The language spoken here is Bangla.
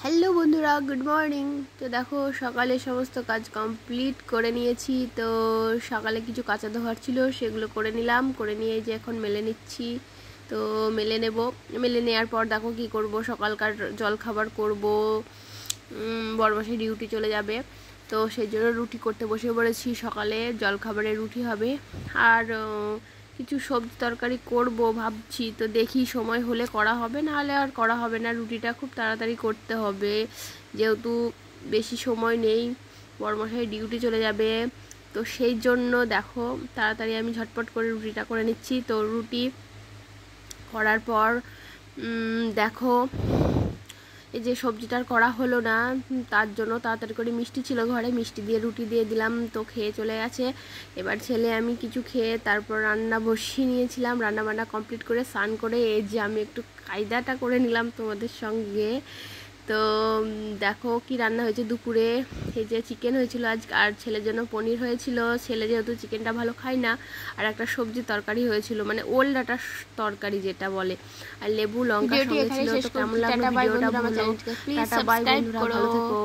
হ্যালো বন্ধুরা, গুড মর্নিং। তো দেখো সকালে সমস্ত কাজ কমপ্লিট করে নিয়েছি। তো সকালে কিছু কাঁচা ধোয়ার ছিল, সেগুলো করে নিলাম। করে নিয়ে যে এখন মেলে নিচ্ছি। তো মেলে নেব। মেলে নেওয়ার পর দেখো কি করব, সকালকার জল খাবার করব। বড়মশাই ডিউটি চলে যাবে, তো সেই জন্য রুটি করতে বসে পড়েছি। সকালে জল খাবারে রুটি হবে, আর কিছু সবজি তরকারি করব ভাবছি। তো দেখি সময় হলে করা হবে, নাহলে আর করা হবে না। রুটিটা খুব তাড়াতাড়ি করতে হবে, যেহেতু বেশি সময় নেই, বড়মশাই ডিউটি চলে যাবে। তো সেই জন্য দেখো তাড়াতাড়ি আমি ঝটপট করে রুটিটা করে নিচ্ছি। তো রুটি করার পর দেখো এই যে সবজিটার করা হলো না, তার জন্য তাড়াতাড়ি করে মিষ্টি ছিল ঘরে, মিষ্টি দিয়ে রুটি দিয়ে দিলাম। তো খেয়ে চলে গেছে। এবার ছেলে আমি কিছু খেয়ে তারপর রান্না বসিয়ে নিয়েছিলাম। রান্না বান্না কমপ্লিট করে স্নান করে এই যে আমি একটু কায়দাটা করে নিলাম তোমাদের সঙ্গে। তো দেখো কি রান্না হয়েছে দুপুরে। এই যে চিকেন হয়েছিল আজ, আর ছেলের জন্য পনির হয়েছিল। ছেলে যেহেতু চিকেনটা ভালো খায় না, আর একটা সবজি তরকারি হয়েছিল, মানে ওল ডাটা তরকারি যেটা বলে, আর লেবু লঙ্কা সঙ্গে ছিল। তো কেমন লাগলো ভিডিওটা, ভালো টাটা, বাই বন্ধুরা, ভালো থেকো।